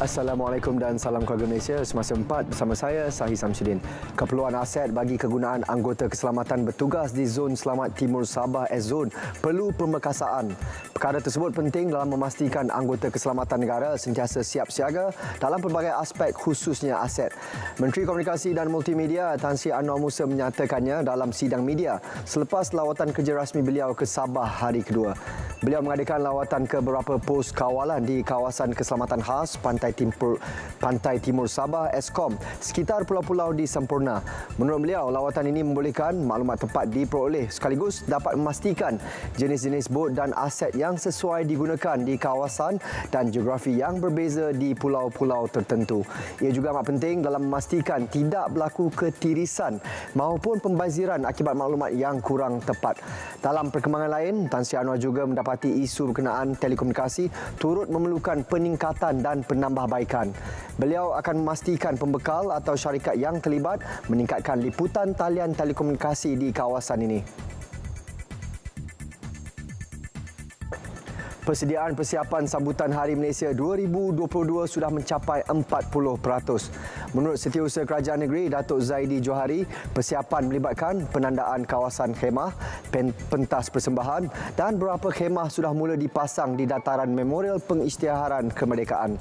Assalamualaikum dan salam keluarga Malaysia. Semasa 4 bersama saya, Sahih Samsudin. Keperluan aset bagi kegunaan anggota keselamatan bertugas di Zon Selamat Timur Sabah S-Zone perlu pemerkasaan. Perkara tersebut penting dalam memastikan anggota keselamatan negara sentiasa siap siaga dalam pelbagai aspek khususnya aset. Menteri Komunikasi dan Multimedia Tan Sri Anwar Musa menyatakannya dalam sidang media selepas lawatan kerja rasmi beliau ke Sabah hari kedua. Beliau mengadakan lawatan ke beberapa pos kawalan di kawasan keselamatan khas Pantai Timur Sabah Eskom sekitar pulau-pulau di Semporna. Menurut beliau, lawatan ini membolehkan maklumat tepat diperoleh sekaligus dapat memastikan jenis-jenis bot dan aset yang sesuai digunakan di kawasan dan geografi yang berbeza di pulau-pulau tertentu. Ia juga amat penting dalam memastikan tidak berlaku ketirisan maupun pembaziran akibat maklumat yang kurang tepat. Dalam perkembangan lain, Tan Sri Anwar juga mendapati isu berkenaan telekomunikasi turut memerlukan peningkatan dan penambahbaikan. Beliau akan memastikan pembekal atau syarikat yang terlibat meningkatkan liputan talian telekomunikasi di kawasan ini. Persediaan persiapan sambutan Hari Malaysia 2022 sudah mencapai 40%. Menurut Setiausaha Kerajaan Negeri Datuk Zaidi Johari, persiapan melibatkan penandaan kawasan khemah, pentas persembahan dan beberapa khemah sudah mula dipasang di dataran Memorial Pengisytiharan Kemerdekaan.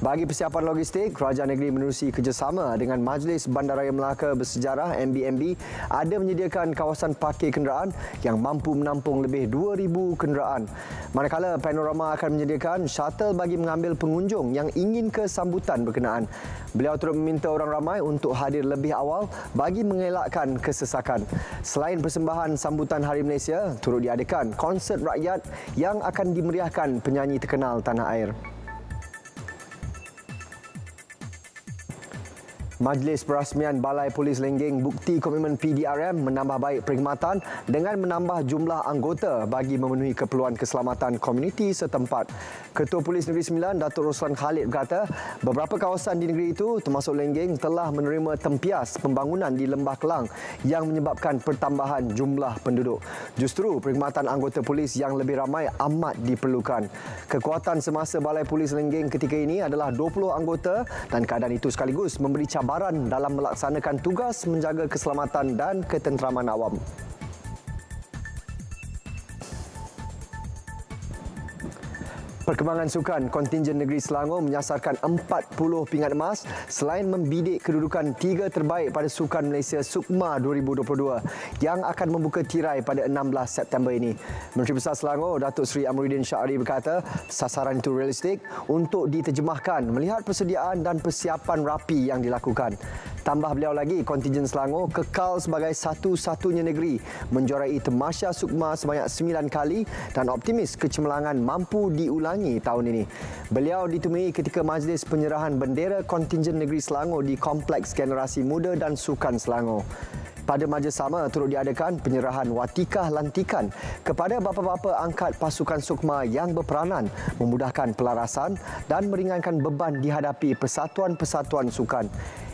Bagi persiapan logistik, Kerajaan Negeri menerusi kerjasama dengan Majlis Bandaraya Melaka Bersejarah MBMB ada menyediakan kawasan parkir kenderaan yang mampu menampung lebih 2,000 kenderaan. Manakala Panorama akan menyediakan shuttle bagi mengambil pengunjung yang ingin ke sambutan berkenaan. Beliau turut meminta orang ramai untuk hadir lebih awal bagi mengelakkan kesesakan. Selain persembahan sambutan Hari Malaysia, turut diadakan konsert rakyat yang akan dimeriahkan penyanyi terkenal tanah air. Majlis Perasmian Balai Polis Lenggeng bukti komitmen PDRM menambah baik perkhidmatan dengan menambah jumlah anggota bagi memenuhi keperluan keselamatan komuniti setempat. Ketua Polis Negeri Sembilan, Datuk Roslan Khalid berkata, beberapa kawasan di negeri itu termasuk Lenggeng telah menerima tempias pembangunan di Lembah Kelang yang menyebabkan pertambahan jumlah penduduk. Justru perkhidmatan anggota polis yang lebih ramai amat diperlukan. Kekuatan semasa Balai Polis Lenggeng ketika ini adalah 20 anggota dan keadaan itu sekaligus memberi cabaran dalam melaksanakan tugas menjaga keselamatan dan ketenteraman awam. Perkembangan sukan, kontingen negeri Selangor menyasarkan 40 pingat emas selain membidik kedudukan 3 terbaik pada Sukan Malaysia Sukma 2022 yang akan membuka tirai pada 16 September ini. Menteri Besar Selangor, Datuk Seri Amruddin Syahri berkata, sasaran itu realistik untuk diterjemahkan melihat persediaan dan persiapan rapi yang dilakukan. Tambah beliau lagi, kontingen Selangor kekal sebagai satu-satunya negeri menjuarai Tamasya Sukma sebanyak 9 kali dan optimis kecemerlangan mampu diulangi tahun ini. Beliau ditemui ketika majlis penyerahan bendera kontingen negeri Selangor di Kompleks Generasi Muda dan Sukan Selangor. Pada majlis sama turut diadakan penyerahan watikah lantikan kepada bapa-bapa angkat pasukan Sukma yang berperanan memudahkan pelarasan dan meringankan beban dihadapi persatuan-persatuan sukan.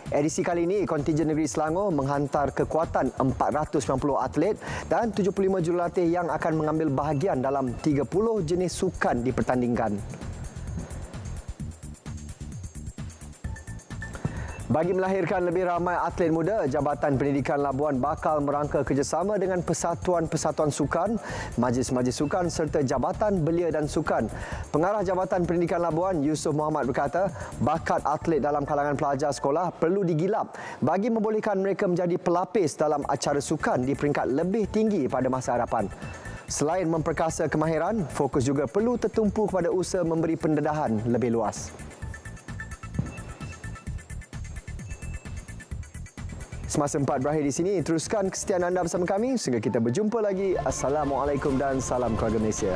Edisi kali ini, kontingen negeri Selangor menghantar kekuatan 490 atlet dan 75 jurulatih yang akan mengambil bahagian dalam 30 jenis sukan dipertandingkan. Bagi melahirkan lebih ramai atlet muda, Jabatan Pendidikan Labuan bakal merangka kerjasama dengan persatuan-persatuan sukan, majlis-majlis sukan serta Jabatan Belia dan Sukan. Pengarah Jabatan Pendidikan Labuan, Yusuf Muhammad berkata, bakat atlet dalam kalangan pelajar sekolah perlu digilap bagi membolehkan mereka menjadi pelapis dalam acara sukan di peringkat lebih tinggi pada masa hadapan. Selain memperkasa kemahiran, fokus juga perlu tertumpu kepada usaha memberi pendedahan lebih luas. Semasa 4 berakhir di sini, teruskan kesetiaan anda bersama kami sehingga kita berjumpa lagi. Assalamualaikum dan salam keluarga Malaysia.